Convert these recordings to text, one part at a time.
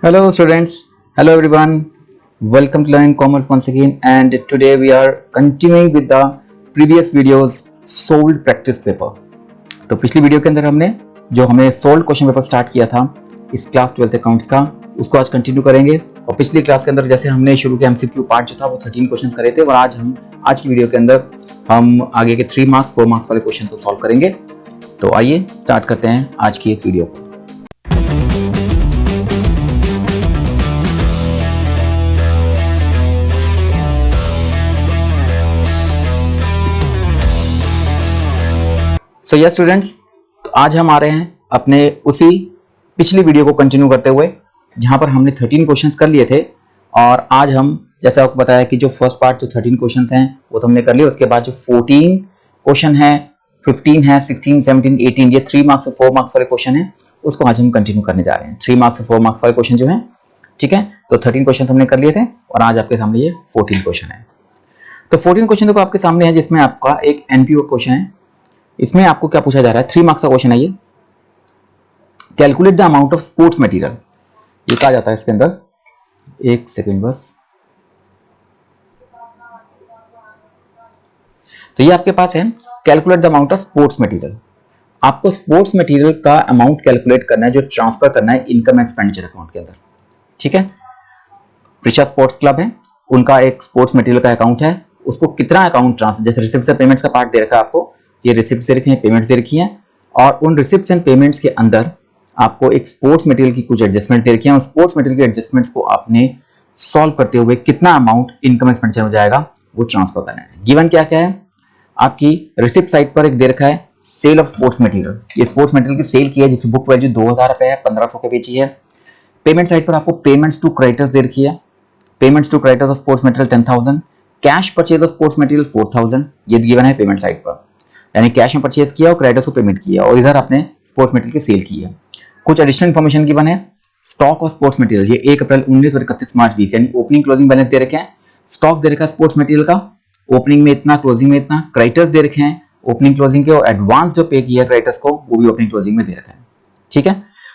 Hello students, hello everyone, welcome to Learn Commerce once again, and today we are continuing with the previous videos solved practice paper। तो पिछली video के अंदर हमने solved question paper start किया था इस class 12th accounts का, उसको आज कंटिन्यू करेंगे। और पिछली क्लास के अंदर जैसे हमने शुरू किया MCQ पार्ट जो था वो 13 क्वेश्चन करे थे, और आज की वीडियो के अंदर हम आगे के 3 मार्क्स 4 मार्क्स वाले क्वेश्चन को सॉल्व करेंगे। तो आइए स्टार्ट करते हैं आज की इस वीडियो को। सो यस स्टूडेंट्स, तो आज हम आ रहे हैं अपने उसी पिछली वीडियो को कंटिन्यू करते हुए जहां पर हमने 13 क्वेश्चंस कर लिए थे। और आज हम जैसे आपको बताया कि जो फर्स्ट पार्ट जो 13 क्वेश्चंस हैं वो तो हमने कर लिए, उसके बाद जो 14 क्वेश्चन है, 15 है, 16, 17, 18 ये 3 मार्क्स और 4 मार्क्स वाले क्वेश्चन है, उसको आज हम कंटिन्यू करने जा रहे हैं। 3 मार्क्स और 4 मार्क्स वाले क्वेश्चन जो है, ठीक है। तो 13 क्वेश्चन हमने कर लिए थे और आज आपके सामने ये 14 क्वेश्चन है। तो 14 क्वेश्चन देखो आपके सामने है, जिसमें आपका एक एनपीओ क्वेश्चन है। इसमें आपको क्या पूछा जा रहा है, 3 मार्क्स का क्वेश्चन है ये। Calculate the amount of sports material, ये कहा जाता है इसके अंदर। एक सेकंड बस। तो ये आपके पास है calculate the amount of sports material. आपको स्पोर्ट्स मटेरियल का अमाउंट कैलकुलेट करना है, जो ट्रांसफर करना है इनकम एक्सपेंडिचर अकाउंट के अंदर, ठीक है। प्रिशा स्पोर्ट्स क्लब है, उनका एक स्पोर्ट्स मटेरियल का अकाउंट है, उसको कितना अकाउंट ट्रांसफर, जैसे रिसिप्ट से पेमेंट्स का पार्ट दे रखा है आपको, ये रिसिप्ट दे रखी है, पेमेंट्स दे रखी है, और उन रिसिप्ट्स एंड पेमेंट्स के अंदर आपको एक स्पोर्ट्स मटेरियल की कुछ एडजस्टमेंट दे रखी है। स्पोर्ट्स मटेरियल के एडजस्टमेंट्स को आपने सॉल्व करते हुए कितना अमाउंट इनकम एक्सपेंडिचर हो जाएगा वो ट्रांसफर करना है। गिवन क्या क्या है, आपकी रिसिप्ट साइड पर एक दे रखा है सेल ऑफ स्पोर्ट्स मटेरियल, ये स्पोर्ट्स मटेरियल की सेल की है जिसकी बुक वैल्यू 2000 रुपए है, 1500 के बेची है। पेमेंट साइड पर आपको पेमेंट्स टू क्रेडिटर्स दे रखी है, payments to creditors of sports material 10,000, cash purchase of sports material 4000, ये गिवन है पेमेंट साइड पर, यानी कैश में परचेज किया और क्रेडिटर्स को पेमेंट किया, और इधर आपने स्पोर्ट्स मटेरियल की सेल की है। कुछ एडिशनल इन्फॉर्मेशन गिवन है, स्टॉक ऑफ स्पोर्ट्स मटेरियल, ये 1 अप्रैल 19 और 31 मार्च 20, यानी ओपनिंग क्लोजिंग बैलेंस दे रखे हैं। स्टॉक दे रखा है स्पोर्ट्स मटेरियल का, ओपनिंग में इतना, क्लोजिंग में इतना। क्रेडिटर्स दे रखे हैं ओपनिंग क्लोजिंग के, और एडवांस जो पे किया क्रेडिटर्स को वो भी ओपनिंग क्लोजिंग में दे रखा है, ठीक है।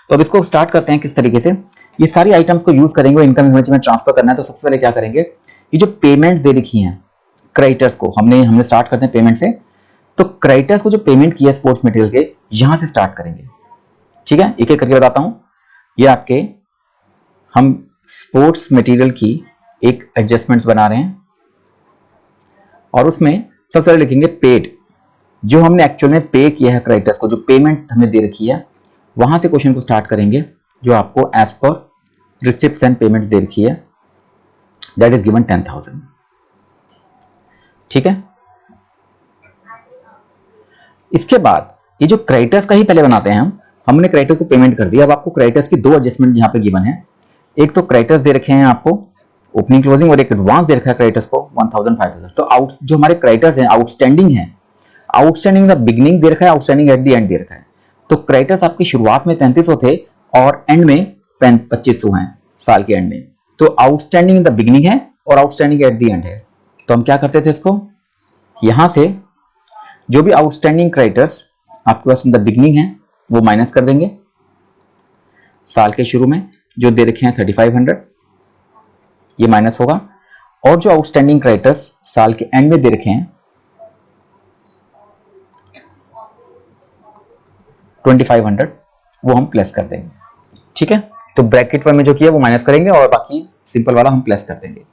तो अब इसको स्टार्ट करते हैं किस तरीके से। ये सारी आइटम्स को यूज करेंगे इनकम इन्वेंटमेंट में ट्रांसफर करना है। तो सबसे पहले क्या करेंगे, ये जो पेमेंट्स दे रखी हैं क्रेडिटर्स को, हमने स्टार्ट करते हैं पेमेंट से। तो क्रेडिटर्स को जो पेमेंट किया स्पोर्ट्स मटेरियल के, यहां से स्टार्ट करेंगे, ठीक है। एक एक करके बताता हूं। ये आपके हम स्पोर्ट्स मटेरियल की एक एडजस्टमेंट्स बना रहे हैं, और उसमें सबसे पहले लिखेंगे पेड, जो हमने एक्चुअल में पे किया है क्रेडिटर्स को, जो पेमेंट हमें दे रखी है, वहां से क्वेश्चन को स्टार्ट करेंगे, जो आपको as per receipts and payments दे रखी है, दैट इज गिवन 10,000, ठीक है। इसके बाद ये जो क्रेडिटर्स का ही पहले बनाते हैं हमने क्रेडिटर्स को पेमेंट कर दिया। अब आपको क्रेडिटर्स की 2 एडजस्टमेंट यहां पे गिवन है। एक तो क्रेडिटर्स दे रखे हैं आपको ओपनिंग क्लोजिंग, और एक एडवांस दे रखा है क्रेडिटर्स को 1000 5000। तो जो हमारे क्रेडिटर्स हैं आउटस्टैंडिंग है, आउटस्टैंडिंग द बिगिनिंग दे रखा है, outstanding at the and they रखा है। तो क्रेडिटर्स आपकी शुरुआत में 3300 थे और एंड में 2500 हैं साल के एंड में। तो आउटस्टैंडिंग इन द बिगिनिंग है और आउटस्टैंडिंग एट द एंड है। तो हम क्या करते थे, इसको यहां से जो भी आउटस्टैंडिंग क्रेडिटर्स आपके पास इन द बिगिनिंग है वो माइनस कर देंगे। साल के शुरू में जो दे रखे हैं 3500, ये माइनस होगा, और जो आउटस्टैंडिंग क्रेडिटर्स साल के एंड में दे रखे हैं 2500, वो हम प्लस कर देंगे, ठीक है। तो ब्रैकेट में जो किया वो माइनस करेंगे और बाकी सिंपल वाला हम प्लस कर देंगे।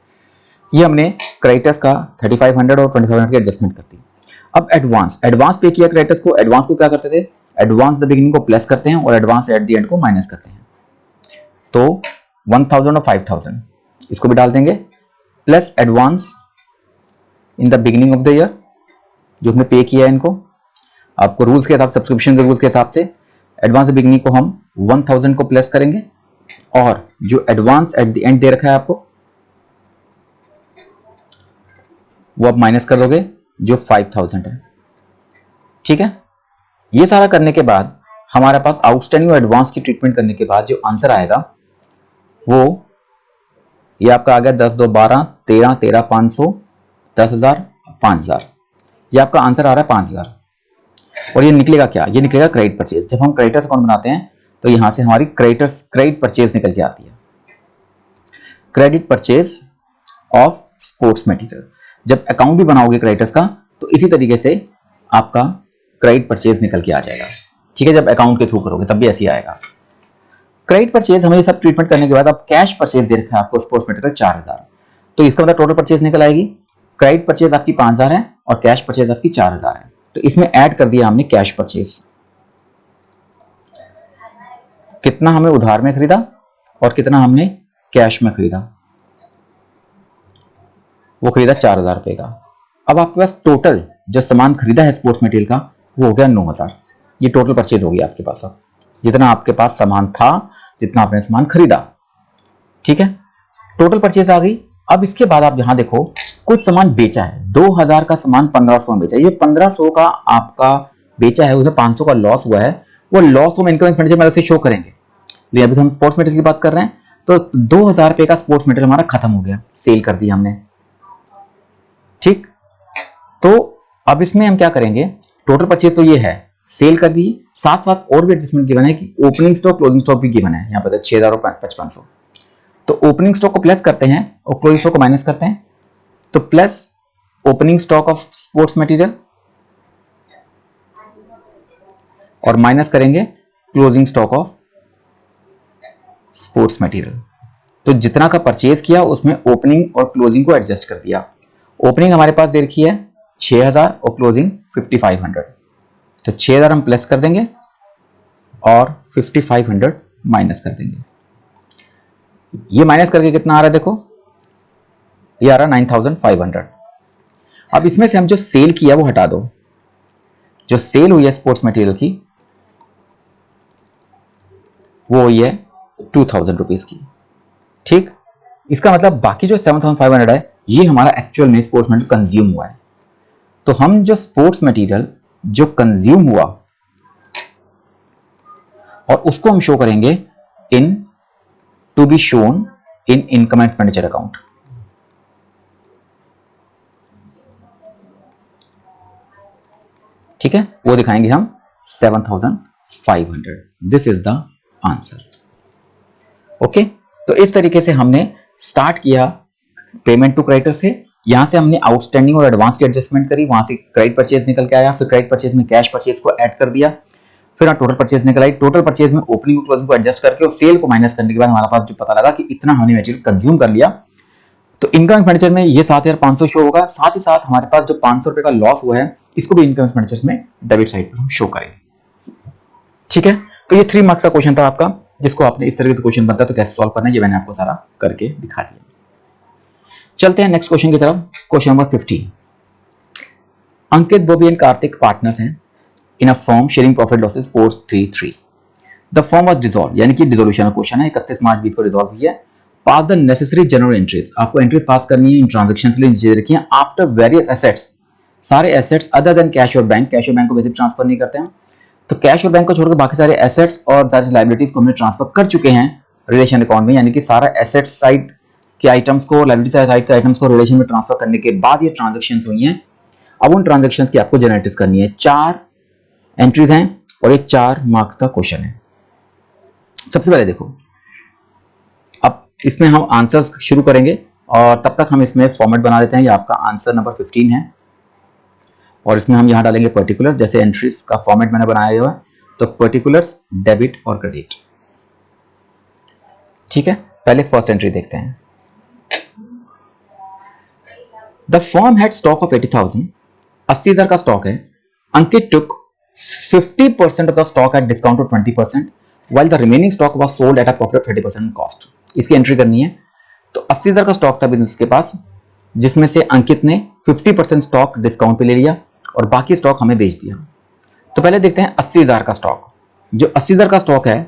ये हमने क्रेडिटर्स का 3500 और 2500 की एडजस्टमेंट कर दी। अब एडवांस पे किया क्रेडिटर्स को, एडवांस को क्या करते थे, एडवांस द बिगिनिंग को प्लस करते हैं और एडवांस एट द एंड को माइनस करते हैं। तो 1000 और 5000 इसको भी डाल देंगे, plus advance in the beginning of the year जो हमने पे किया है इनको। आपको रूल्स के हिसाब, सब्सक्रिप्शन के रूल्स के हिसाब से एडवांस द बिगिनिंग को हम 1000 को प्लस करेंगे, और जो advance at the and they रखा है आपको वो आप माइनस कर दोगे, जो 5000 है, ठीक है। ये सारा करने के बाद हमारे पास आउटस्टैंडिंग और एडवांस की ट्रीटमेंट करने के बाद जो आंसर आएगा वो ये आपका आ गया 10 2 12 13 13 500 10,000 5000, ये आपका आंसर आ रहा है 5000। और ये निकलेगा क्या, ये निकलेगा क्रेडिट परचेज। जब हम क्रेडिटर्स अकाउंट बनाते हैं तो यहां से हमारी क्रेडिट परचेज निकल के आती है, credit purchase of sports material. जब अकाउंट भी बनाओगे क्रेडिटर्स का तो इसी तरीके से आपका क्रेडिट परचेज निकल के आ जाएगा, ठीक है। जब अकाउंट के थ्रू करोगे तब भी ऐसे ही आएगा। क्रेडिट परचेज हमें ये सब ट्रीटमेंट करने के बाद अब कैश परचेज दे रखा है आपको स्पोर्ट्स मटेरियल 4000, तो इसका मतलब टोटल परचेज निकल आएगी। क्रेडिट परचेज आपकी 5000 है और कैश परचेज आपकी 4000 है, तो इसमें ऐड कर दिया हमने कैश परचेज। कितना हमें उधार में खरीदा और कितना हमने कैश में खरीदा, वो खरीदा 4000 रुपए का। अब आपके पास टोटल जो सामान खरीदा है स्पोर्ट्स मटेरियल का वो हो गया 9000। ये टोटल परचेज हो गया आपके पास, अब जितना आपके पास सामान था, जितना आपने सामान खरीदा, ठीक है, टोटल परचेज आ गई। अब इसके बाद आप यहां देखो कुछ सामान बेचा है, 2000 का सामान 1500 में बेचा। ये 1500 का आपका बेचा है, उसमें 500 का लॉस हुआ है, वो लॉस हम इनकम एक्सपेंडिचर में अलग से शो करेंगे। लेकिन अभी हम स्पोर्ट्स मटेरियल की बात कर रहे हैं, तो 2000 रुपए का स्पोर्ट्स मटेरियल हमारा खत्म हो गया, सेल कर दिया हमने, ठीक। तो अब इसमें हम क्या करेंगे, टोटल परचेज तो ये है, सेल कर दी, साथ साथ और भी एडजस्टमेंट गिवन है कि ओपनिंग स्टॉक क्लोजिंग स्टॉक भी गिवन है। यहाँ पर 6000 और 5500, तो ओपनिंग स्टॉक को प्लस करते हैं और क्लोजिंग स्टॉक को माइनस करते हैं, तो plus opening stock of sports material और माइनस करेंगे closing stock of sports material. तो जितना का परचेज किया उसमें ओपनिंग और क्लोजिंग को एडजस्ट कर दिया। ओपनिंग हमारे पास दे रखी है 6000 और क्लोजिंग 5500, तो 6000 हम प्लस कर देंगे और 5500 माइनस कर देंगे। ये माइनस करके कितना आ रहा है देखो, ये आ रहा है 9500। अब इसमें से हम जो सेल किया वो हटा दो, जो सेल हुई है स्पोर्ट्स मटेरियल की वो हुई है 2000 रुपीज की, ठीक। इसका मतलब बाकी जो 7500 है ये हमारा एक्चुअल में स्पोर्ट्स मटेरियल कंज्यूम हुआ है। तो हम जो स्पोर्ट्स मटेरियल जो कंज्यूम हुआ और उसको हम शो करेंगे in to be shown in income and expenditure account. ठीक है, वो दिखाएंगे हम 7500। This is the answer. Okay, तो इस तरीके से हमने स्टार्ट किया पेमेंट टू क्रेडिटर से। यहां से हमने आउटस्टैंडिंग और एडवांस की एडजस्टमेंट करी, वहां से क्रेडिट परचेज निकल के आया, फिर क्रेडिट परचेज में कैश परचेज को ऐड कर दिया, फिर टोटल परचेज निकल आई। टोटल परचेज में ओपनिंग और क्लोजिंग को एडजस्ट करके और सेल को माइनस करने के बाद हमारे पास जो पता लगा कि इतना हमने मटेरियल कंज्यूम कर लिया। तो इनकम एक्सपेंडिचर में ये 7500 शो होगा, साथ ही साथ हमारे पास जो 500 रुपए का लॉस हुआ है इसको भी इनकम एक्सपेंडिचर में डेबिट साइड पर हम शो करेंगे। ठीक है, तो ये 3 मार्क्स का क्वेश्चन था आपका, जिसको आपने इस तरह का क्वेश्चन बनता है तो कैसे सॉल्व करना है ये मैंने आपको सारा करके दिखा दिया। चलते हैं नेक्स्ट क्वेश्चन की तरफ। Question number 15। Ankit, Bobby and Kartik partners हैं in a firm sharing profit losses 433। The firm was dissolve, यानी कि डिसोल्यूशन का क्वेश्चन है। 31 मार्च 20 को डिसॉल्व हुई है। पास द नेसेसरी जनरल एंट्रीज, आपको एंट्रीज पास करनी है इन ट्रांजैक्शंस के लिए नीचे रखी है। आफ्टर वेरियस एसेट्स, सारे एसेट्स अदर देन कैश और बैंक, कैश और बैंक को वैसे ट्रांसफर नहीं करते हैं, तो कैश और बैंक को छोड़कर बाकी सारे एसेट्स और सारी लायबिलिटीज को हमने ट्रांसफर कर चुके हैं रिलेशन अकाउंट में, यानी कि सारा एसेट्स साइड के आइटम्स को, लायबिलिटी साइड के आइटम्स को रिलेशन में ट्रांसफर करने के बाद ये ट्रांजैक्शंस हुई हैं। अब उन ट्रांजैक्शंस की आपको जनरेट करनी है। 4 एंट्रीज हैं और ये 4 मार्क्स का क्वेश्चन है। सबसे पहले देखो, अब इसमें हम आंसर्स शुरू करेंगे और तब तक हम इसमें फॉर्मेट बना देते हैं। ये आपका आंसर नंबर 15 है और इसमें हम यहां डालेंगे पर्टिकुलर्स, जैसे एंट्रीज का फॉर्मेट मैंने बनाया हुआ है, तो पर्टिकुलर्स, डेबिट और क्रेडिट। ठीक है, पहले फर्स्ट एंट्री देखते हैं। The firm had stock of 80,000, 80,000 का स्टॉक है। अंकित टुक 50% of the stock at discount of 20%, while the remaining stock was sold at a profit of 30% cost। इसकी एंट्री करनी है। तो 80,000 का स्टॉक था बिजनेस के पास, जिसमें से अंकित ने 50% स्टॉक डिस्काउंट पे ले लिया और बाकी स्टॉक हमें बेच दिया। तो पहले देखते हैं 80,000 का स्टॉक। जो 80,000 का स्टॉक है,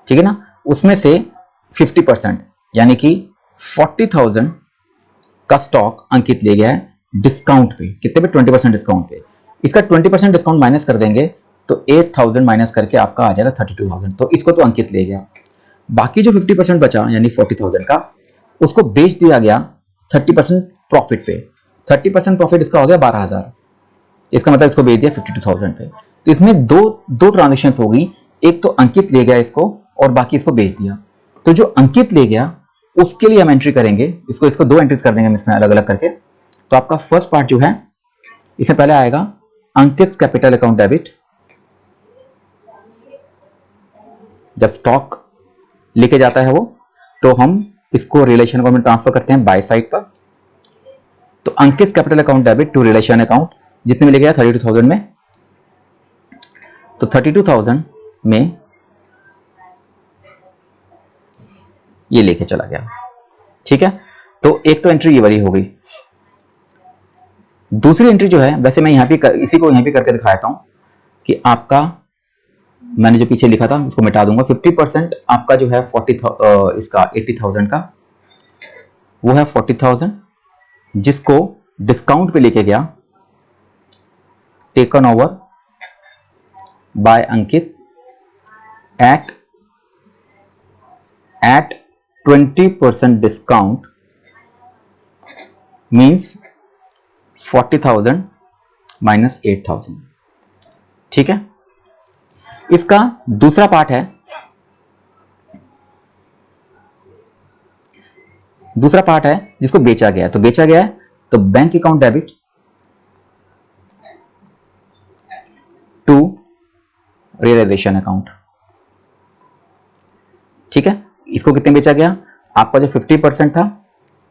ठीक है ना, उसमें से 50% यानी कि 40,000 का स्टॉक अंकित ले गया है डिस्काउंट पे। कितने पे? 20% डिस्काउंट पे। इसका 20% डिस्काउंट माइनस कर देंगे तो 8,000 माइनस करके आपका आ जाएगा 32,000। तो इसको तो अंकित ले गया। बाकी जो 50% बचा यानी 40,000 का, उसको बेच दिया गया 30% प्रॉफिट पे। 30% प्रॉफिट इसका हो गया 12,000। इसका मतलब इसको बेच दिया 52,000 पे। तो इसमें दो ट्रांजेक्शन हो गई, एक तो अंकित ले गया इसको और बाकी इसको बेच दिया। तो जो अंकित ले गया उसके लिए हम एंट्री करेंगे, इसको दो एंट्रीज कर देंगे हम इसमें अलग अलग करके। तो आपका फर्स्ट पार्ट जो है, इसमें पहले आएगा अंकित कैपिटल अकाउंट डेबिट। जब स्टॉक लेके जाता है वो, तो हम इसको रिलेशन अकाउंट में ट्रांसफर करते हैं बाय साइड पर। तो Ankit capital account debit to realisation account, जितने में ले गया 32,000 में, तो 32,000 में ये लेके चला गया। ठीक है, तो एक तो एंट्री ये वाली हो गई। दूसरी एंट्री जो है, वैसे मैं यहां पे इसी को यहां पे करके दिखाता हूं कि आपका, मैंने जो पीछे लिखा था उसको मिटा दूंगा। 50% आपका जो है 80,000 का, वो है 40,000, जिसको डिस्काउंट पे लेके गया, taken over by Ankit at 20% discount, means 40,000 minus 8,000। ठीक है, इसका दूसरा पार्ट है, जिसको बेचा गया। तो बेचा गया है तो bank account debit to realisation account. ठीक है, इसको कितने बेचा गया, आपका जो 50% था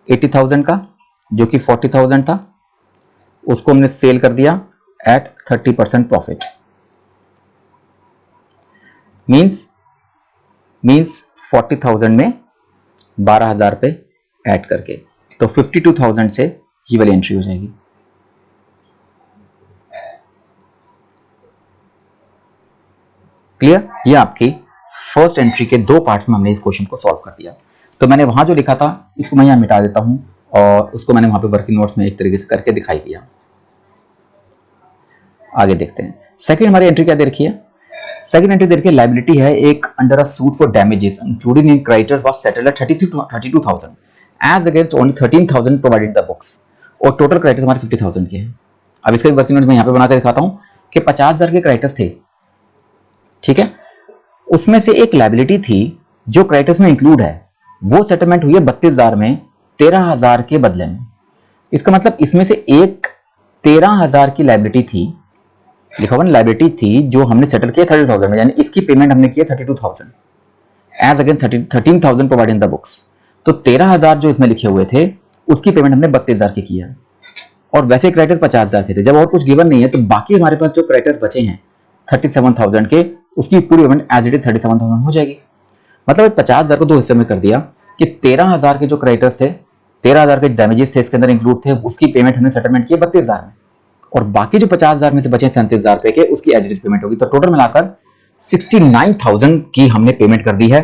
80,000 का, जो कि 40,000 था, उसको हमने सेल कर दिया एट 30% प्रॉफिट। मीन्स 40,000 में 12,000 पे ऐड करके, तो 52,000 से ये वाली एंट्री हो जाएगी। क्लियर, ये आपकी फर्स्ट एंट्री के दो पार्ट्स में हमने इस क्वेश्चन को सॉल्व कर दिया। तो मैंने वहां जो लिखा था इसको मैं यहां मिटा देता हूं, और उसको मैंने वहां पे वर्किंग नोट्स में एक तरीके से करके दिखाई दिया। आगे देखते हैं, सेकंड हमारी एंट्री क्या दे रखी है। सेकंड एंट्री दे रखी है, लायबिलिटी है एक under a suit for damages including in creditors was settled at 32,000 as against only 13,000 provided the books, और टोटल क्रेडिटर्स हमारे 50,000 के हैं। अब इसके वर्किंग नोट्स में यहां पे बनाकर दिखाता हूं कि 50,000 के क्रेडिटर्स थे। ठीक है, उसमें से एक लायबिलिटी थी जो क्रेडिटर्स में इंक्लूड है, वो सेटलमेंट हुई है 32,000 में 13,000 के बदले में। इसका मतलब इसमें से एक 13,000 की लायबिलिटी थी, लिखा हुआ लायबिलिटी थी, जो हमने सेटल किया 30,000 में, यानी इसकी पेमेंट हमने किया 32,000 as against 13,000 provided in the books. तो 13,000 जो इसमें लिखे हुए थे उसकी पेमेंट हमने 32,000 की किया, और वैसे क्रेडिटर्स 50,000 के थे। जब और कुछ गिवन नहीं है तो बाकी हमारे पास जो क्रेडिटर्स बचे हैं 37,000 के, उसकी पूरी पेमेंट एज इट इज 37,000 हो जाएगी। मतलब 50,000 को दो हिस्से में कर दिया कि 13,000 के जो क्रेडिटर्स थे, 13,000 के डैमेजेस थे इसके अंदर इंक्लूड थे, उसकी पेमेंट हमने सेटलमेंट की 32,000 में, और बाकी जो 50,000 में से बचे 37,000 रुपए के, उसकी एज इट इज पेमेंट होगी। तो टोटल मिलाकर 69,000 की हमने पेमेंट कर दी है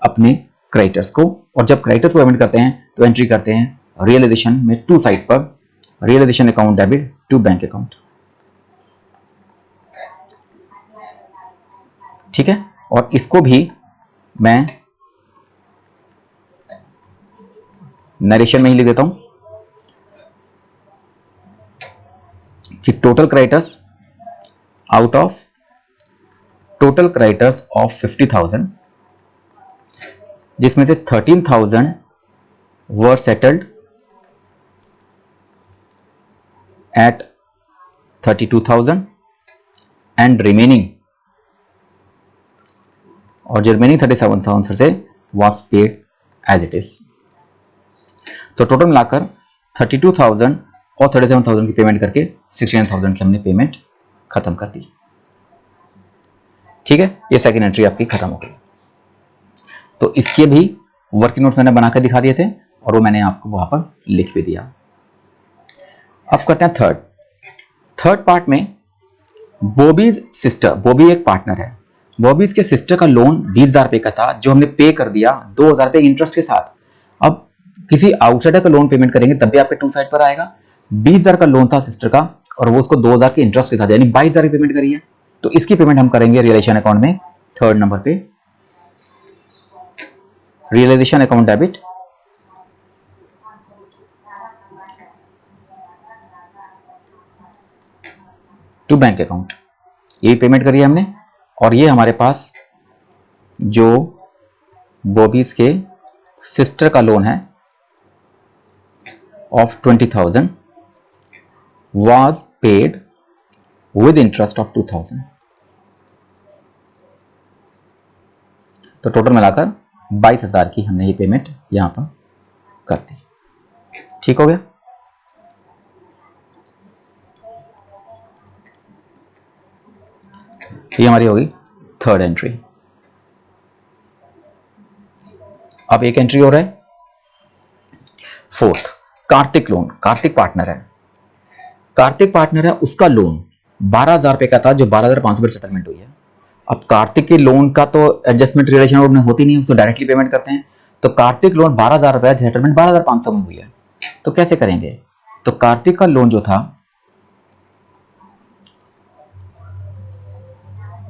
अपने क्रेडिटर्स को। और जब क्रेडिटर्स को पेमेंट करते हैं तो एंट्री करते हैं रियलाइजेशन में टू साइड पर, realisation account debit to bank account. ठीक है, और इसको भी मैं नरेशन में ही लिख देता हूं कि total creditors out of total creditors of 50,000, जिसमें से 13,000 were settled at 32,000 and remaining, और जो रिमेनिंग 37,000 से was paid as it is. तो टोटल मिलाकर 32,000 और 37,000 की पेमेंट करके 69,000 की हमने पेमेंट खत्म कर दी। ठीक है, ये सेकंड एंट्री आपकी खत्म हो गई। तो इसके भी वर्किंग नोट्स मैंने बनाकर दिखा दिए थे, और वो मैंने आपको वहां पर लिख भी दिया। अब करते हैं थर्ड पार्ट में, बॉबीज सिस्टर, बॉबी एक पार्टनर है, बॉबीज के सिस्टर का लोन 20,000 रुपए का था, जो हमने पे कर दिया 2,000 रुपए इंटरेस्ट के साथ। अब किसी आउटसाइडर का लोन पेमेंट करेंगे तब भी आपके टू साइड पर आएगा। 20,000 का लोन था सिस्टर का, और वो उसको 2,000 के इंटरेस्ट के साथ, यानी 22,000 की पेमेंट करी है। तो इसकी पेमेंट हम करेंगे रियलाइजेशन अकाउंट में, थर्ड नंबर पे, realisation account debit to bank account. ये पेमेंट करी है हमने, और ये हमारे पास जो बॉबीज के सिस्टर का लोन है of 20,000 was paid with interest of 2,000। तो टोटल मिलाकर 22,000 की हमने ये पेमेंट यहां पर कर दी। ठीक हो गया। ये हमारी होगी थर्ड एंट्री। अब एक एंट्री हो रहा है fourth, Kartik loan. Kartik partner है, कार्तिक पार्टनर है, उसका लोन 12,000 रुपए का था जो 12,500 रुपए सेटलमेंट हुई है। अब कार्तिक के लोन का तो एडजस्टमेंट रिलेशन में होती नहीं, उसको डायरेक्टली पेमेंट करते हैं। तो कार्तिक लोन 12,000 रुपए, सेटलमेंट 12,500 में हुई है, तो कैसे करेंगे? तो कार्तिक का लोन जो था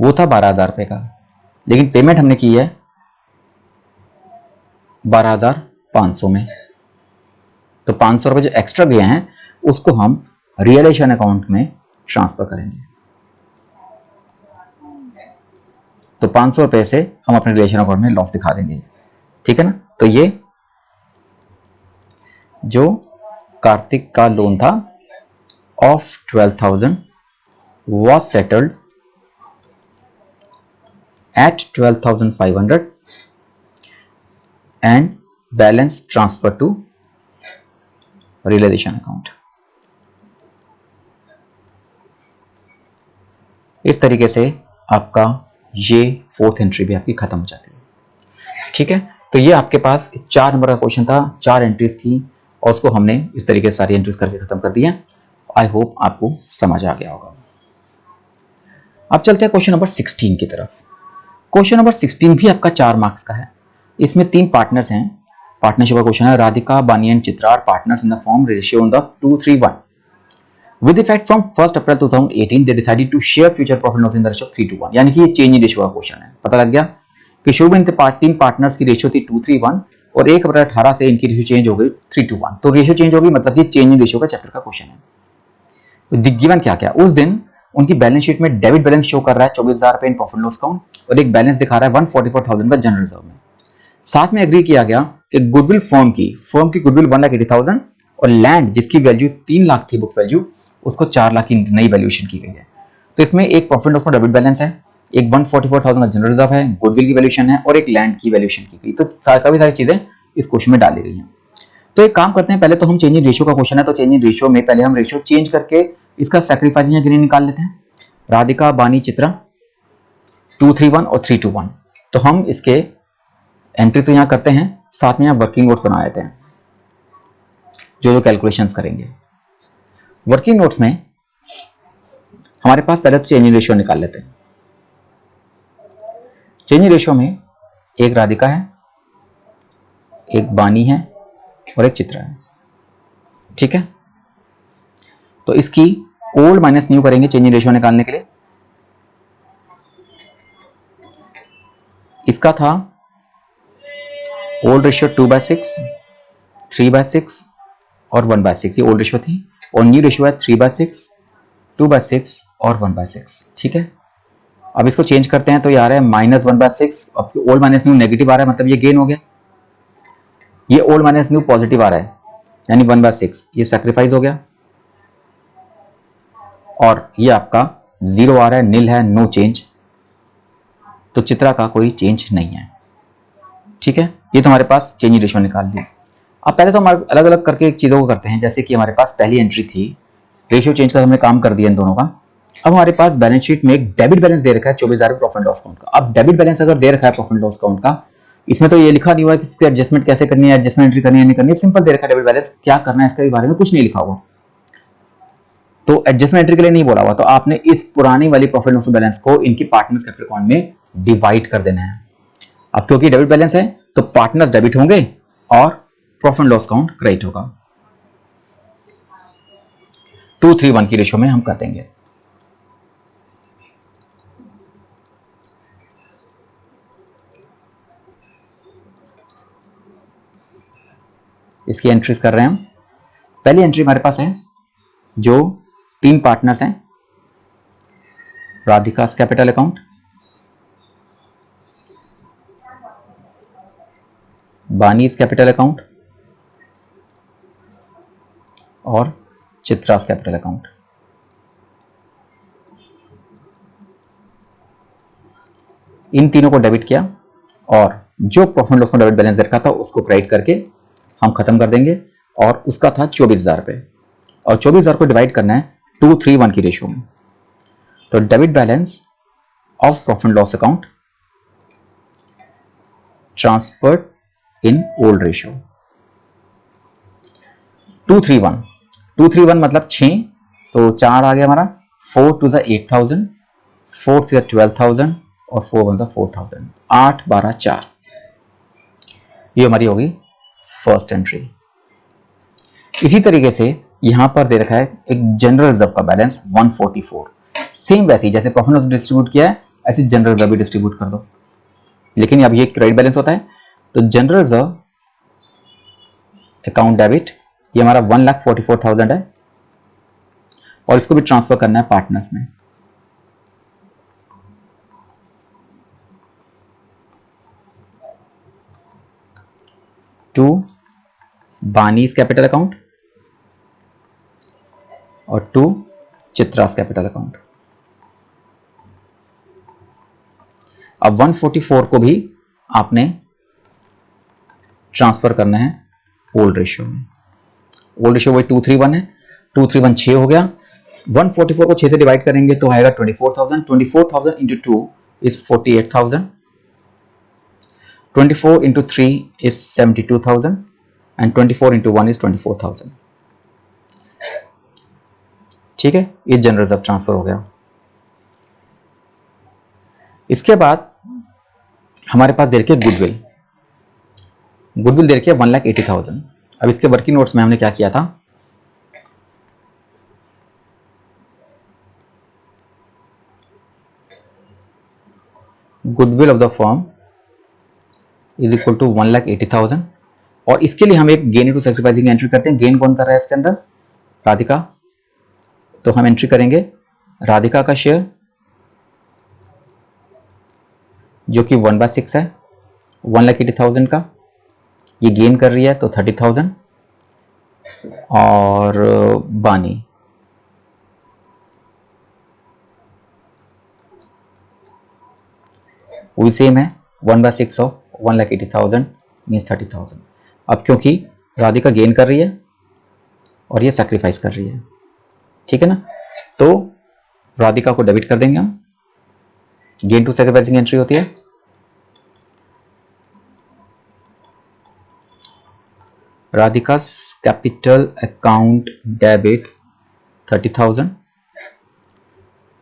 वो था 12,000 रुपए का, लेकिन पेमेंट हमने की है 12,500 में। तो 500 रुपए जो एक्स्ट्रा गए हैं उसको हम रियलाइजेशन अकाउंट में ट्रांसफर करेंगे। तो 500 रुपए से हम अपने रिलेशन अकाउंट में लॉस दिखा देंगे। ठीक है ना। तो ये जो कार्तिक का लोन था of 12,000 was settled at 12,500 and balance transfer to realization account। इस तरीके से आपका ये फोर्थ एंट्री भी आपकी खत्म हो जाती है। ठीक है। तो ये आपके पास 4 नंबर का क्वेश्चन था, 4 एंट्रीज थी और उसको हमने इस तरीके से सारी एंट्रीज करके खत्म कर दिया। आई होप आपको समझ आ गया होगा। अब चलते हैं क्वेश्चन नंबर 16 की तरफ। क्वेश्चन नंबर 16 भी आपका 4 मार्क्स का है। इसमें 3 पार्टनर्स हैं। पार्टनरशिप का क्वेश्चन है। Radhika, Bani and Chitra are partners in the firm ratio on the 2:3:1। With effect from 1st April 2018, they decided to share future profit loss in the ratio of 3:1। यानी कि ये चेंज इन रेशियो का question है। पता लग गया कि शुरू में इनके 3 पार्टनर्स की रेशियो थी 2:3:1 और 1 अप्रैल 18 से इनकी रेशियो चेंज हो गई 3:1। तो रेशियो चेंज होगी, मतलब कि चेंज इन रेशियो का चैप्टर का क्वेश्चन है। तो गिवन क्या क्या, उस दिन उनकी बैलेंस शीट में डेबिट बैलेंस शो कर रहा है 24,000 रुपए इन प्रॉफिट लॉस अकाउंट और एक बैलेंस दिखा रहा है 144,000 का जनरल रिजर्व में। साथ में एग्री किया गया कि गुडविल फर्म की गुडविल 1,80,000 और लैंड जिसकी वैल्यू 3 लाख थी बुक वैल्यू, उसको 4 लाख की नई वैल्यूएशन की गई है। तो इसमें एक प्रॉफिट लॉस में डेबिट बैलेंस है, एक 144,000 का जनरल रिजर्व है, गुडविल की वैल्यूएशन है और एक लैंड की वैल्यूएशन की गई। तो काफी सारी चीजें इस क्वेश्चन में डाली गई हैं। तो एक काम करते हैं, पहले तो हम चेंज इन रेशियो का क्वेश्चन है, तो चेंज इन रेशियो में पहले हम रेशियो चेंज करके इसका सैक्रिफाइस या गेन निकाल लेते हैं। राधिका, बानी, चित्रा 2:3:1 और 3:1। तो हम इसके एंट्री तो यहां करते हैं, साथ में यहां वर्किंग नोट्स बना लेते हैं जो कैलकुलेशंस करेंगे। वर्किंग नोट्स में हमारे पास पहले तो चेंज इन रेशियो निकाल लेते हैं। चेंज इन रेशियो में एक राधिका है, एक बानी है और एक चित्रा है। ठीक है। तो इसकी ओल्ड माइनस न्यू करेंगे चेंज इन रेशियो निकालने के लिए। इसका था ओल्ड रेशियो 2/6, 3/6 और 1/6, ये ओल्ड रेशियो थी। और न्यू रेशियो है 3/6, 2/6 और 1/6। ठीक है। अब इसको चेंज करते हैं तो ये आ रहा है -1/6। अब ओल्ड माइनस न्यू नेगेटिव आ रहा है, मतलब ये गेन हो गया। ये ओल्ड माइनस न्यू पॉजिटिव आ रहा है, यानी 1/6, ये सैक्रिफाइस हो गया। और ये आपका 0 आ रहा है, नील है, नो चेंज। तो चित्रा का कोई चेंज नहीं है। ठीक है। ये तो हमारे पास चेंज इन रेशियो निकाल ली। अब पहले तो हम अलग अलग करके चीजों को करते हैं। जैसे कि हमारे पास पहली एंट्री थी, रेशियो चेंज का हमने काम कर दिया इन दोनों का। अब हमारे पास बैलेंस शीट में एक डेबिट बैलेंस दे रखा है 24,000 प्रॉफिट लॉस अकाउंट का। अब डेबिट बैलेंस अगर दे रखा है प्रॉफिट लॉस अकाउंट का, इसमें तो ये लिखा नहीं हुआ है कि इसकी एडजस्टमेंट कैसे करनी है, एडजस्टमेंट एंट्री करनी है नहीं करनी है। सिंपल दे रखा है डेबिट बैलेंस, क्या करना है इसके बारे में कुछ नहीं लिखा हुआ। तो एडजस्टमेंट एंट्री के लिए नहीं बोला हुआ, तो आपने इस पुरानी वाली प्रॉफिट लॉस बैलेंस को इनकी पार्टनर्स कैपिटल अकाउंट में डिवाइड कर देना है। अब क्योंकि डेबिट बैलेंस है तो पार्टनर्स डेबिट होंगे और प्रॉफिट लॉस अकाउंट क्रेडिट होगा। 2:3:1 की रेशियो में हम कर देंगे। इसकी एंट्रीज कर रहे हैं हम। पहली एंट्री हमारे पास है जो 3 पार्टनर्स हैं, राधिका's कैपिटल अकाउंट, बानीज कैपिटल अकाउंट और चित्रास कैपिटल अकाउंट। इन तीनों को डेबिट किया और जो प्रॉफिट लॉस में डेबिट बैलेंस रखा था उसको क्रेडिट करके हम खत्म कर देंगे, और उसका था 24,000 रुपये, और 24,000 को डिवाइड करना है 2:3:1 की रेशियो में। तो debit balance of profit loss account transferred in old ratio 2:3:1। 2:3:1 मतलब 6, तो 4 आ गया हमारा, 4 2 8,000, 4 3 12,000 और 4 1 4,000, 8 12 4। ये हमारी होगी फर्स्ट एंट्री। इसी तरीके से यहां पर दे रखा है एक जनरल रिजर्व का बैलेंस 144। सेम वैसे ही जैसे प्रॉफिट लॉस डिस्ट्रीब्यूट किया है ऐसे जनरल रिजर्व भी डिस्ट्रीब्यूट कर दो, लेकिन अब ये क्रेडिट बैलेंस होता है। तो जनरल रिजर्व अकाउंट डेबिट ये हमारा 1,44,000 है, और इसको भी ट्रांसफर करना है पार्टनर्स में। टू बानीज कैपिटल अकाउंट और टू चित्रास कैपिटल अकाउंट। अब 144 को भी आपने ट्रांसफर करना है ओल्ड रेशियो में। ओल्ड रेशियो वही 2:3:1 है, 2:3:1 6 हो गया। 144 को 6 से डिवाइड करेंगे तो आएगा 24,000। 24,000 into 2 is 48,000, 24 into 3 is 72,000 and 24 into 1 is 24,000। ठीक है, ये जनरल रिजर्व ट्रांसफर हो गया। इसके बाद हमारे पास दे रखी है गुडविल। गुडविल दे रखी है 1,80,000। अब इसके वर्किंग नोट्स में हमने क्या किया था, goodwill of the firm is equal to 1,80,000, और इसके लिए हम एक गेन टू सैक्रिफाइसिंग एंट्री करते हैं। गेन कौन कर रहा है इसके अंदर, राधिका। तो हम एंट्री करेंगे राधिका का शेयर जो कि 1/6 है 1,80,000 का, ये गेन कर रही है तो 30,000, और बानी वो भी सेम है 1/6 ऑफ 1,80,000 मीन्स 30,000। अब क्योंकि राधिका गेन कर रही है और ये सैक्रिफाइस कर रही है, ठीक है ना, तो राधिका को डेबिट कर देंगे हम। गेन टू सैक्रिफाइसिंग एंट्री होती है Radhika capital account debit 30,000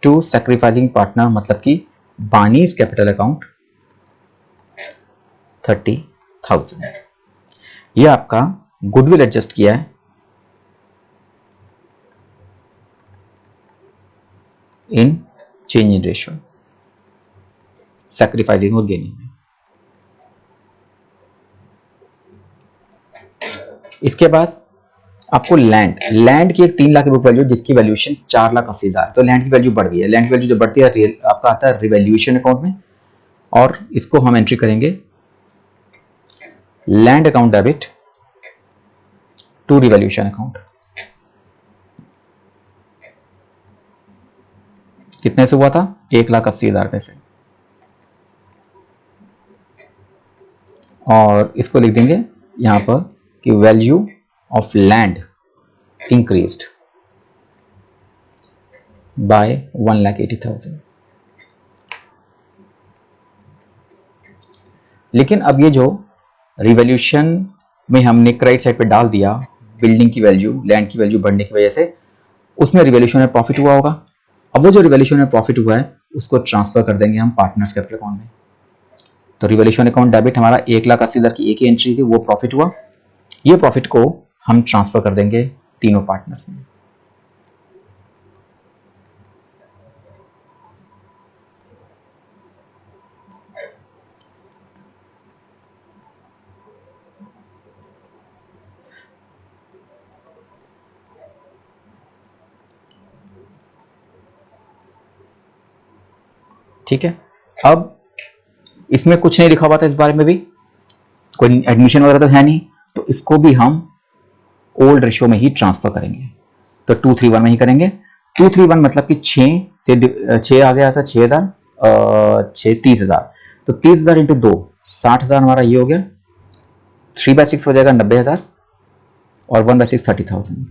to sacrificing partner मतलब कि बानीज कैपिटल अकाउंट 30,000। ये आपका गुडविल एडजस्ट किया है इन चेंज इन रेशियो, सैक्रिफाइसिंग और गेनिंग में। इसके बाद आपको लैंड की एक 3 लाख की बुक वैल्यू जिसकी वैल्यूएशन 4,80,000, तो लैंड की वैल्यू बढ़ गई है। लैंड की वैल्यू जो बढ़ती है आपका आता है रिवैल्यूएशन अकाउंट में, और इसको हम एंट्री करेंगे land account debit to revaluation account. कितने से हुआ था, 1,80,000 रुपए से, और इसको लिख देंगे यहां पर कि value of land increased by 1,80,000। लेकिन अब ये जो रिवैल्यूएशन में हमने क्रेडिट साइड पे डाल दिया बिल्डिंग की वैल्यू, लैंड की वैल्यू बढ़ने की वजह से, उसमें रिवैल्यूएशन में प्रॉफिट हुआ होगा। अब वो जो रिवैल्यूएशन में प्रॉफिट हुआ है उसको ट्रांसफर कर देंगे हम पार्टनर्स कैपिटल अकाउंट में। तो रिवैल्यूएशन अकाउंट डेबिट हमारा 1,80,000 की एक ही एंट्री थी, वो प्रॉफिट हुआ। ये प्रॉफिट को हम ट्रांसफर कर देंगे तीनों पार्टनर्स में। ठीक है, अब इसमें कुछ नहीं लिखा हुआ था इस बारे में भी, कोई एडमिशन वगैरह तो है नहीं, तो इसको भी हम ओल्ड रेशियो में ही ट्रांसफर करेंगे। तो 231 में ही करेंगे। 231 मतलब कि 6 से 6 आ गया था, 6,000 6 30,000, तो 30,000 इंटू 2 60,000 हमारा ये हो गया। 3/6 हो जाएगा 90,000 और 1/6 30,000।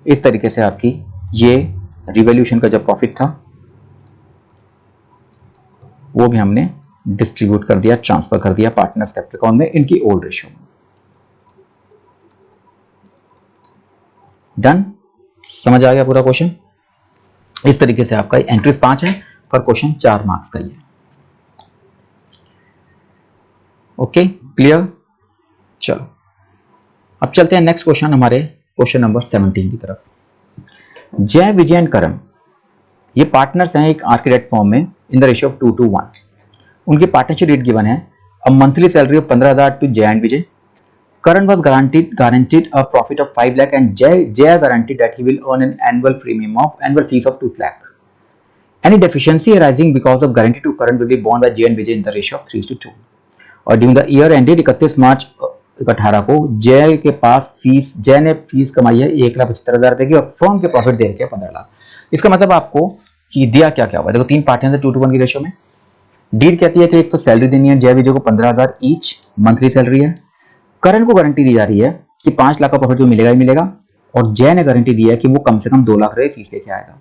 इस तरीके से आपकी ये रिवॉल्यूशन का जो प्रॉफिट था वो भी हमने डिस्ट्रीब्यूट कर दिया, ट्रांसफर कर दिया पार्टनर्स कैपिटल अकाउंट में इनकी ओल्ड रेशियो में। डन, समझ आ गया पूरा क्वेश्चन। इस तरीके से आपका एंट्रीज 5 है पर क्वेश्चन 4 मार्क्स का ही है। Okay, clear. चलो अब चलते हैं नेक्स्ट क्वेश्चन, हमारे क्वेश्चन नंबर 17 की तरफ। जय, विजय एंड करण ये पार्टनर्स हैं एक आर्किटेक्ट फॉर्म में इन द रेशियो ऑफ 2:1। उनकी पार्टनरशिप रेट गिवन है। A monthly salary of 15,000 to Jay and Vijay. Karan was guaranteed a profit of 5 lakh and Jay guaranteed that he will earn an annual fees of 2 lakh. Any deficiency arising because of guarantee to Karan will be borne by Jay and Vijay in the ratio of 3:2. और during the year ended 31 मार्च 18 को जय के पास fees, जय ने fees कमाई है 1,75,000 रुपए की और फर्म के प्रॉफिट दे रखे 15 लाख। इसका मतलब आपको कि दिया क्या क्या हुआ, देखो 3 पार्टनर है 2:1 की रेशियो में। डीड कहती है कि एक तो सैलरी देनी है जय विजय को 15,000 ईच मंथली सैलरी है। करण को गारंटी दी जा रही है कि 5 लाख का प्रॉफिट जो मिलेगा ही मिलेगा और जय ने गारंटी दी है कि वो कम से कम 2 लाख रुपए फीस लेके आएगा।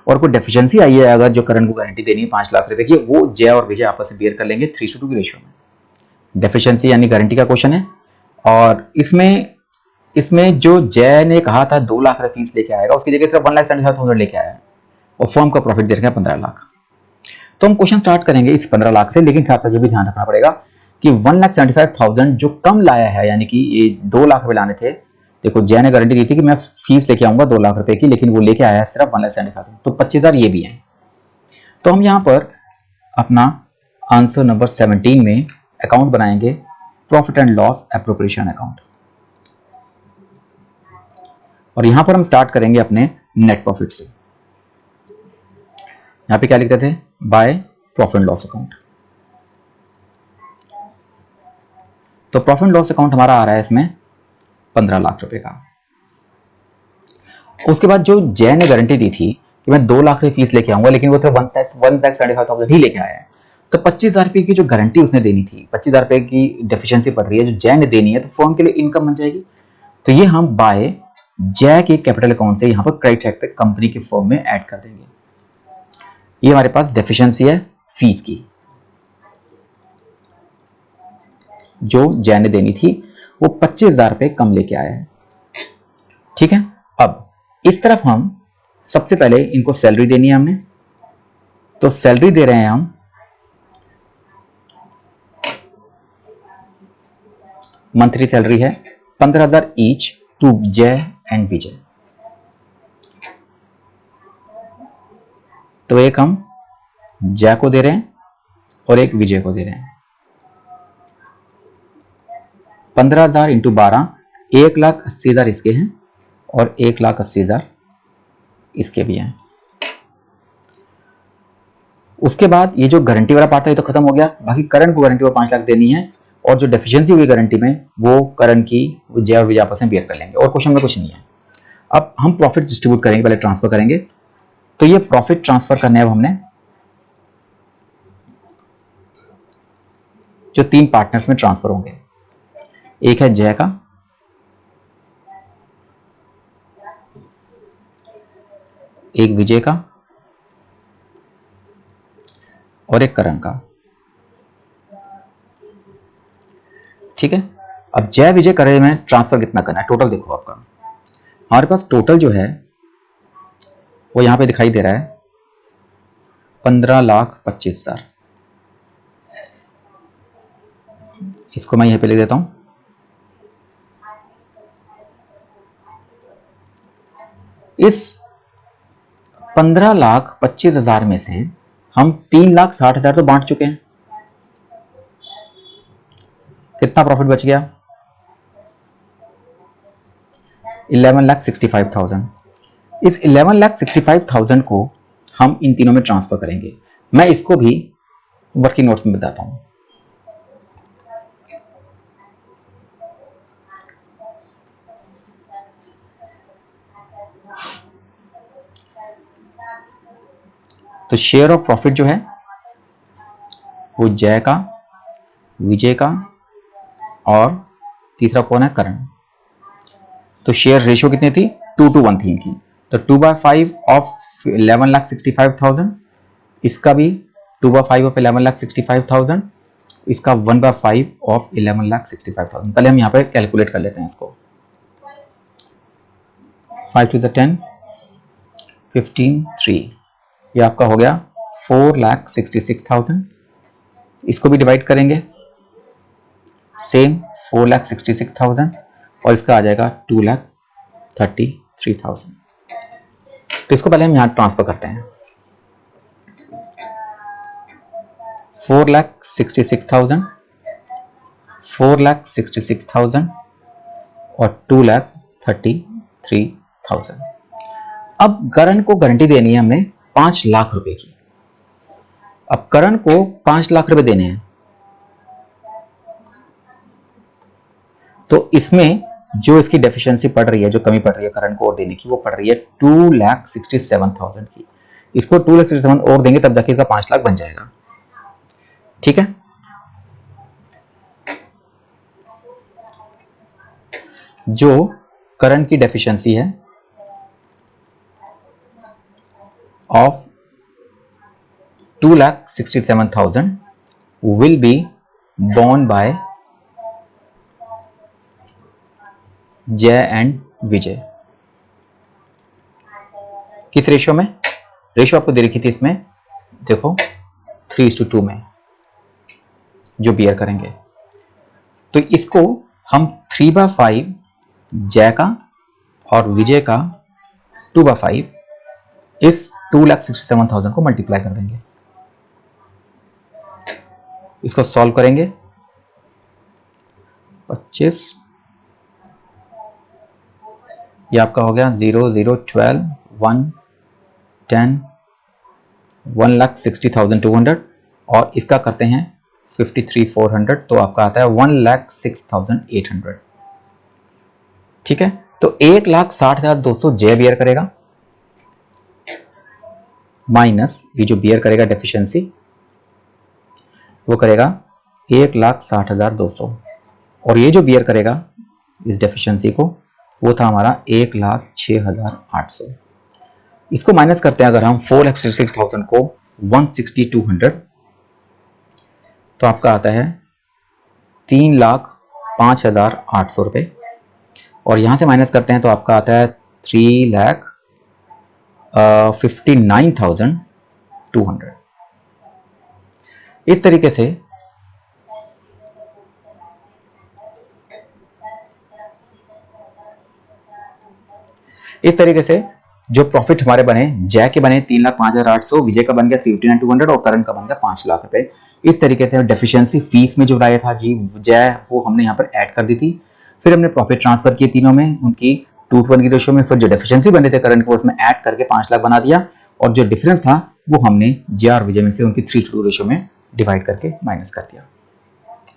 और कोई डेफिशिएंसी आई है अगर जो करण को गारंटी देनी है 5 लाख रुपए की, वो जय और विजय आपस में बेयर कर लेंगे 3:2 की रेशियो में। डेफिशिएंसी यानी गारंटी का क्वेश्चन है और इसमें जो जय ने कहा था 2 लाख रुपए फीस लेके आएगा उसकी जगह सिर्फ 1,75,000 लेके आया है और फर्म का प्रॉफिट दे रखा है 15 लाख। तो हम क्वेश्चन स्टार्ट करेंगे इस 15 लाख से, लेकिन साथ ये भी ध्यान रखना पड़ेगा कि 1,75,000 जो कम लाया है, यानी कि ये 2 लाख रुपए लाने थे। देखो जय ने गारंटी दी थी कि मैं फीस लेके आऊंगा 2 लाख रुपए की, लेकिन वो लेके आया है सिर्फ 1,75,000, तो 25,000 ये भी है। तो हम यहां पर अपना आंसर नंबर 17 में अकाउंट बनाएंगे profit and loss appropriation account. और यहां पर हम स्टार्ट करेंगे अपने नेट प्रॉफिट से। यहां पे क्या लिखते थे, by profit and loss account. तो प्रॉफिट एंड लॉस अकाउंट हमारा आ रहा है इसमें 15 लाख रुपए का। उसके बाद जो जय ने गारंटी दी थी कि मैं 2 लाख रुपए फीस लेके आऊंगा, लेकिन वो सिर्फ 1,75,000 ही लेके आया है। तो 25,000 रुपए की जो गारंटी उसने देनी थी, 25,000 रुपए की डेफिशिएंसी पड़ रही है जो जय ने देनी है, तो फर्म के लिए इनकम बन जाएगी। तो ये हम बाय जय के कैपिटल अकाउंट से यहां पर क्रेडिट साइड पे कंपनी के फर्म में ऐड कर देंगे। ये हमारे पास डेफिशिएंसी है फीस की जो जय ने देनी थी, वो 25,000 रुपए कम लेके आया है। ठीक है, अब इस तरफ हम सबसे पहले इनको सैलरी देनी है हमने, तो सैलरी दे रहे हैं हम मंथली सैलरी है 15,000 ईच टू जय एंड विजय। तो एक हम जय को दे रहे हैं और एक विजय को दे रहे हैं। 15,000 इंटू 12 1,80,000 इसके हैं और 1,80,000 इसके भी हैं। उसके बाद ये जो गारंटी वाला पार्ट था ये तो खत्म हो गया। बाकी करण को गारंटी वो 5 लाख देनी है और जो डेफिशिएंसी हुई गारंटी में वो करण की जय और विजय आपस में बेयर कर लेंगे और क्वेश्चन में कुछ नहीं है। अब हम प्रॉफिट डिस्ट्रीब्यूट करेंगे, पहले ट्रांसफर करेंगे। तो ये प्रॉफिट ट्रांसफर करने अब हमने जो 3 पार्टनर्स में ट्रांसफर होंगे, एक है जय का, एक विजय का और एक करण का। ठीक है, अब जय विजय करण में ट्रांसफर कितना करना है, टोटल देखो आपका हमारे पास टोटल जो है वो यहां पे दिखाई दे रहा है 15,25,000। इसको मैं यहां पे लिख देता हूं। इस 15,25,000 में से हम 3,60,000 तो बांट चुके हैं। कितना प्रॉफिट बच गया, 11,65,000। इस 11,65,000 को हम इन तीनों में ट्रांसफर करेंगे। मैं इसको भी वर्किंग नोट्स में बताता हूं। तो शेयर ऑफ प्रॉफिट जो है वो जय का, विजय का और तीसरा कौन है, करण। तो शेयर रेशियो कितनी थी, 2:1 थी इनकी। तो 2/5 ऑफ 11,65,000, इसका भी 2/5 ऑफ 11,65,000, इसका 1/5 ऑफ 11,65,000। पहले हम यहाँ पे कैलकुलेट कर लेते हैं इसको। 5 to the 10, 15, 3, ये आपका हो गया 4,66,000। इसको भी डिवाइड करेंगे सेम 4,66,000 और इसका आ जाएगा 2,33,000। तो इसको पहले हम यहाँ ट्रांसफर करते हैं। 4,66,000, 4,66,000 और 2,33,000। अब करण को गारंटी देनी है हमें 5 लाख रुपए की। अब करण को 5 लाख रुपए देने हैं, तो इसमें जो इसकी डेफिशिएंसी पड़ रही है, जो कमी पड़ रही है करण को और देने की, वो पड़ रही है 2,67,000 की। इसको 2,67,000 और देंगे तब जाके इसका 5 लाख बन जाएगा। ठीक है, जो करण की डेफिशिएंसी है of 2,67,000 will be borne by जय एंड विजय। किस रेशियो में, रेशियो आपको दे रखी थी इसमें, देखो 3:2 में जो बियर करेंगे। तो इसको हम 3/5 जय का और विजय का 2/5 इस 2,67,000 को मल्टीप्लाई कर देंगे। इसको सॉल्व करेंगे 25, ये आपका हो गया 0, 0, 12, 1, 10, 1,60,200 और इसका करते हैं 53,400, तो आपका आता है 1,06,800। ठीक है, तो 1,60,200 जय बियर करेगा माइनस ये जो बियर करेगा डेफिशिएंसी वो करेगा 1,60,200 और ये जो बियर करेगा इस डेफिशिएंसी को वो था हमारा 1,06,800। इसको माइनस करते हैं अगर हम 4,66,000 को 1,62,100 तो आपका आता है 3,05,800 रुपये और यहां से माइनस करते हैं तो आपका आता है 3,59,200। इस तरीके से जो प्रॉफिट हमारे बने, जय के बने 3,05,800, विजय का बन गया 3,59,200 और करण का बन गया 5 लाख रुपए। इस तरीके से डेफिशिएंसी फीस में जो राय था जी जय, वो हमने यहाँ पर ऐड कर दी थी। फिर हमने प्रॉफिट ट्रांसफर किए तीनों में उनकी 2:1 की रेशियो में, फिर जो डेफिशिएंसी बने थे करण को उसमें ऐड करके 5 लाख बना दिया और जो डिफरेंस था वो हमने जय और विजय में से उनकी 3:2 रेशियो में डिवाइड करके माइनस कर दिया।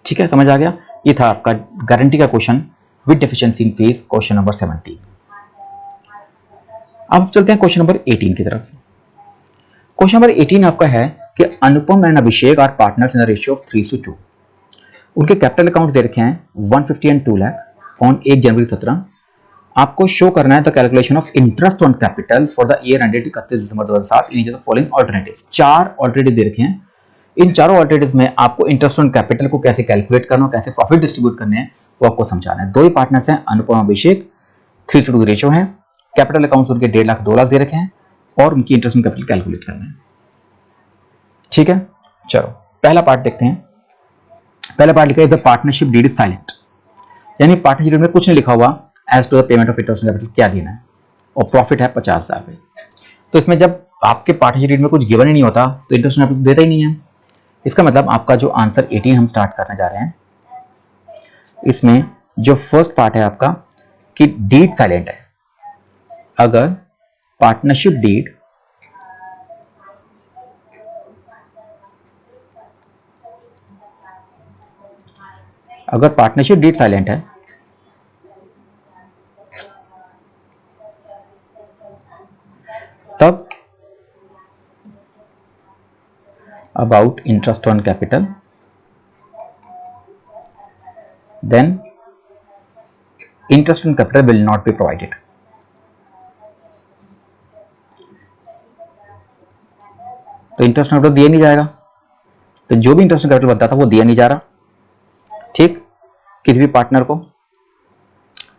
ठीक है, समझ आ गया। ये था आपका गारंटी का question with deficiency in fees, question number 17। अब चलते हैं क्वेश्चन नंबर 18 की तरफ। क्वेश्चन नंबर 18 आपका है कि Anupam and Abhishek are partners in the ratio of 3:2। उनके कैपिटल अकाउंट्स दे रखे हैं 150 एंड 2 लाख ऑन 1 जनवरी 17। आपको शो करना है the calculation of interest on capital for the year ended 31 December 2007 in each of the following alternatives. 4 alternative दे रखे हैं। इन चारों ऑल्टरनेटिव्स में आपको इंटरेस्ट ऑन कैपिटल को कैसे कैलकुलेट करना, कैसे प्रॉफिट डिस्ट्रीब्यूट करने हैं वो आपको समझाना है। दो ही पार्टनर्स हैं अनुपम अभिषेक, 3:2 की रेशियो है, कैपिटल अकाउंट्स उनके 1.5 लाख 2 लाख दे रखे हैं और उनकी इंटरेस्ट ऑन कैपिटल कैलकुलेट करना है। ठीक है, चलो पहला पार्ट देखते हैं। पहला पार्ट लिखा है the partnership deed is silent, यानी पार्टनरशिप में कुछ नहीं लिखा हुआ as to the payment of interest on capital क्या देना है और प्रॉफिट है 50,000 रुपए। तो इसमें जब आपके पार्टनरशिप में कुछ गिवन ही नहीं होता तो इंटरेस्ट ऑन कैपिटल देता ही नहीं है। इसका मतलब आपका जो आंसर 18 हम स्टार्ट करने जा रहे हैं, इसमें जो फर्स्ट पार्ट है आपका कि डीड साइलेंट है। अगर पार्टनरशिप डीड साइलेंट है तब about interest on capital, then interest on capital will not be provided. तो इंटरेस्ट ऑन कैपिटल दिया नहीं जाएगा, तो जो भी इंटरेस्ट ऑन कैपिटल बनता था वो दिया नहीं जा रहा, ठीक, किसी भी पार्टनर को।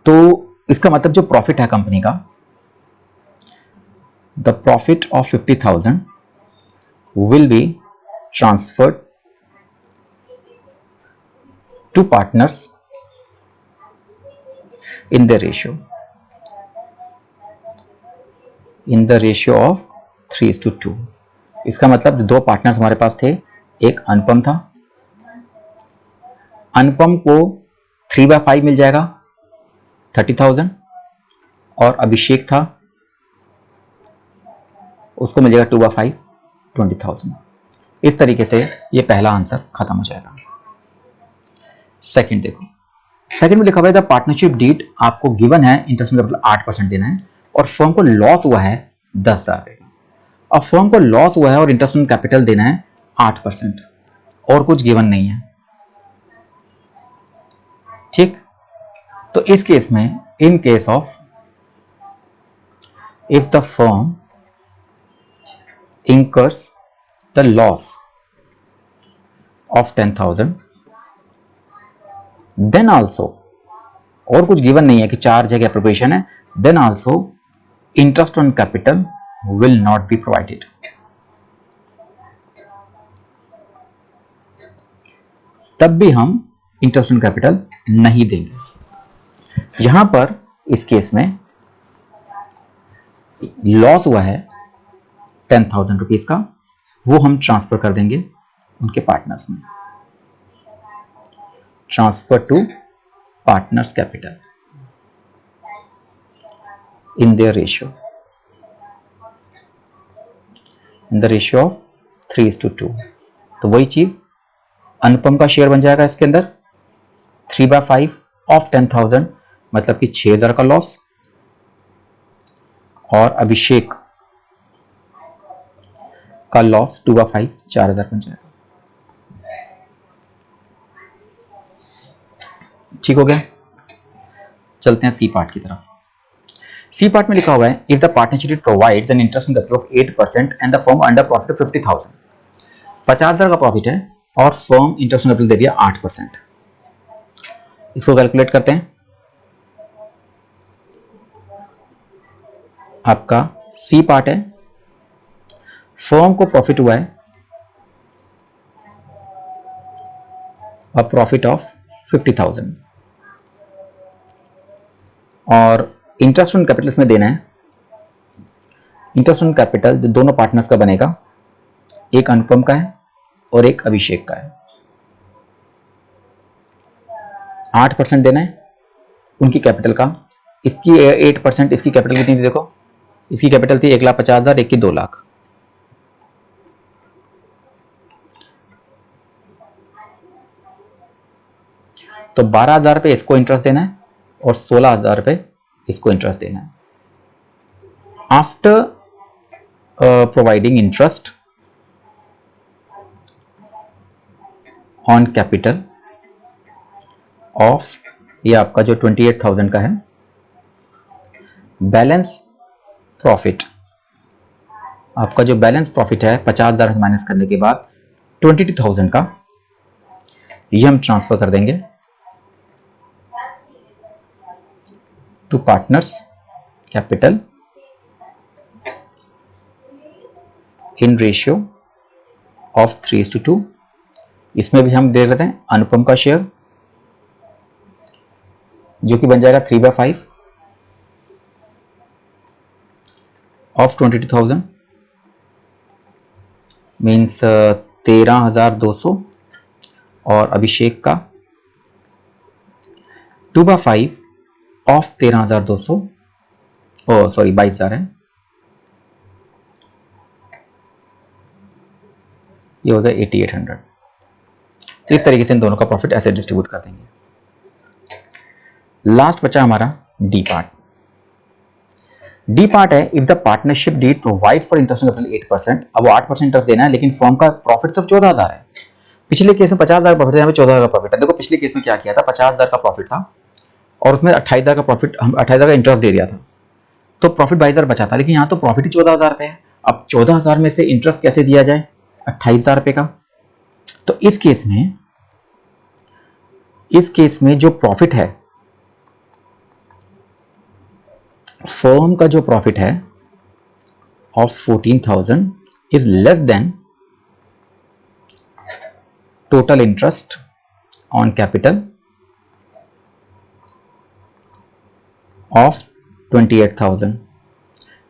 तो इसका मतलब जो प्रॉफिट है कंपनी का, the profit of 50,000 will be transferred to partners in the ratio of 3:2। इसका मतलब दो पार्टनर्स हमारे पास थे, एक अनुपम था, अनुपम को 3/5 मिल जाएगा 30,000, और अभिषेक था, उसको मिल जाएगा 2/5 20,000। इस तरीके से ये पहला आंसर खत्म हो जाएगा। सेकंड देखो, सेकंड में लिखा हुआ है द पार्टनरशिप डीड आपको गिवन है, इंटरेस्ट कैपिटल 8% देना है, और फर्म को लॉस हुआ है 10,000 का। अब फर्म को लॉस हुआ है और इंटरेस्ट कैपिटल देना है 8%, और कुछ गिवन नहीं है, ठीक। तो इस केस में, in case of if the firm incurs the loss of 10,000, then also, और कुछ गिवन नहीं है कि चार्ज है कि एप्रोप्रिएशन है, then also interest on capital will not be provided। तब भी हम इंटरेस्ट ऑन कैपिटल नहीं देंगे। यहां पर इस केस में लॉस हुआ है 10,000 रुपीज का, वो हम ट्रांसफर कर देंगे उनके पार्टनर्स में, transfer to partners capital in the ratio of 3:2। तो वही चीज अनुपम का शेयर बन जाएगा इसके अंदर 3/5 ऑफ 10,000, मतलब कि 6,000 का लॉस, और अभिषेक का लॉस 2/5 4,000 बन जाएगा। ठीक हो गया। चलते हैं सी पार्ट की तरफ। सी पार्ट में लिखा हुआ है if the partnership provides an interest in capital of 8% and the firm under profit of 50,000, 50,000 का प्रॉफिट है और फर्म इंटरेस्ट कैपिटल दे दिया 8%। इसको कैलकुलेट करते हैं। आपका सी पार्ट है, फर्म को प्रॉफिट हुआ है अ प्रॉफिट ऑफ 50,000, और इंटरेस्ट ऑन कैपिटल इसमें देना है। इंटरेस्ट ऑन कैपिटल दोनों पार्टनर्स का बनेगा, एक अनुपम का है और एक अभिषेक का है। 8% देना है उनकी कैपिटल का, इसकी 8%, इसकी कैपिटल कितनी थी देखो, इसकी कैपिटल थी 1,50,000, एक की 2 लाख। तो 12,000 रुपये इसको इंटरेस्ट देना है और 16,000 रुपये इसको इंटरेस्ट देना है। After providing interest on capital of, ये आपका जो 28,000 का है, बैलेंस प्रॉफिट, आपका जो बैलेंस प्रॉफिट है 50,000 माइनस करने के बाद 22,000 का, ये हम ट्रांसफर कर देंगे to partners capital in ratio of 3:2। इसमें भी हम दे लेते हैं अनुपम का शेयर, जो कि बन जाएगा 3/5 ऑफ 22,000 मीन्स 13,200, और अभिषेक का 2/5 ऑफ 13,200, ओ सॉरी 22,000 है, ये हो गया 8,800। तो इस तरीके से इन दोनों का प्रॉफिट ऐसे डिस्ट्रीब्यूट कर देंगे। लास्ट बचा हमारा डी पार्ट। डी पार्ट है, if the partnership deed provides for interest capital 8%, अब वो 8% इंटरेस्ट देना है, लेकिन फर्म का प्रॉफिट सिर्फ 14,000 है। पिछले केस में 50,000 प्रॉफिट है, यहाँ पे 14,000 का प्रॉफिट है। देखो पिछले केस में क्या किया था, 50,000 का प्रॉफिट था और उसमें 28,000 का प्रॉफिट, हम 28,000 का इंटरेस्ट दे दिया था, तो प्रॉफिट 22,000 बचा था। लेकिन यहाँ तो प्रॉफिट ही 14,000 रुपये है। अब 14,000 में से इंटरेस्ट कैसे दिया जाए, 28,000 रुपये का। तो इस केस में जो प्रॉफिट है, फर्म का जो प्रॉफिट है of 14,000 is less than total interest on capital of 28,000।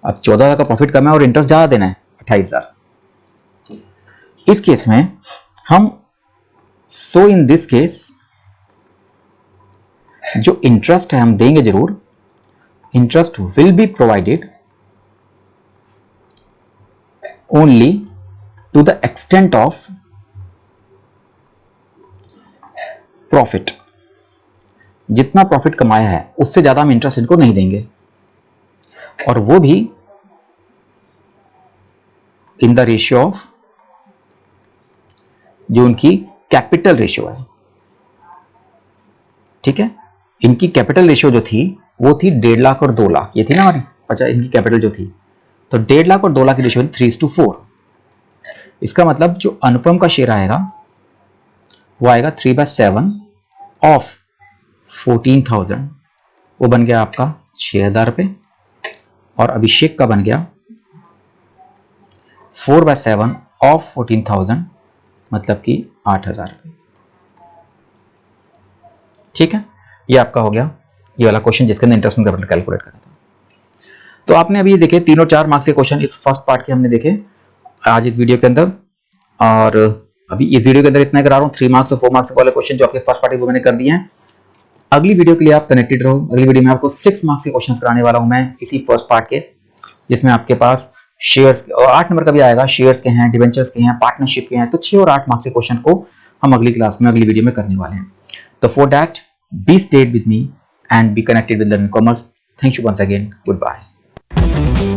अब 14,000 का प्रॉफिट कम है और इंटरेस्ट ज्यादा देना है 28,000। इस केस में हम इन दिस केस जो इंटरेस्ट है हम देंगे जरूर, interest will be provided only to the extent of profit. जितना प्रॉफिट कमाया है उससे ज्यादा हम इंटरेस्ट इनको नहीं देंगे, और वो भी इन द रेशियो ऑफ जो उनकी कैपिटल रेशियो है। ठीक है, इनकी कैपिटल रेशियो जो थी वो थी 1.5 लाख और 2 लाख, ये थी ना हमारी। अच्छा, इनकी कैपिटल जो थी, तो 1.5 लाख और 2 लाख की रेशियो 3:4। इसका मतलब जो अनुपम का शेयर आएगा वो आएगा 3/7 ऑफ 14,000, वो बन गया आपका 6,000 रुपये, और अभिषेक का बन गया 4/7 ऑफ 14,000, मतलब कि 8,000 रुपये। ठीक है, ये आपका हो गया ये वाला क्वेश्चन जिसके अंदर इंटरेस्ट ऑन कैपिटल कैलकुलेट करना था। तो आपने अभी देखे 3 और 4 मार्क्स के क्वेश्चन इस फर्स्ट पार्ट के हमने देखे आज इस वीडियो के अंदर, और अभी इस वीडियो के अंदर इतना करा रहा हूँ। 3 मार्क्स और 4 मार्क्स वाले क्वेश्चन जो आपके फर्स्ट पार्ट वो मैंने कर दिए हैं। अगली वीडियो के लिए आप कनेक्टेड रहो। अगली वीडियो में आपको 6 मार्क्स के क्वेश्चन कराने वाला हूं मैं इसी फर्स्ट पार्ट के, जिसमें आपके पास शेयर्स और 8 नंबर का भी आएगा, शेयर्स के हैं, डिवेंचर्स के हैं, पार्टनरशिप के हैं। तो 6 और 8 मार्क्स के क्वेश्चन को हम अगली क्लास में अगली वीडियो में करने वाले हैं। तो for that be stayed with me and be connected with Learn Commerce. Thank you once again. Goodbye.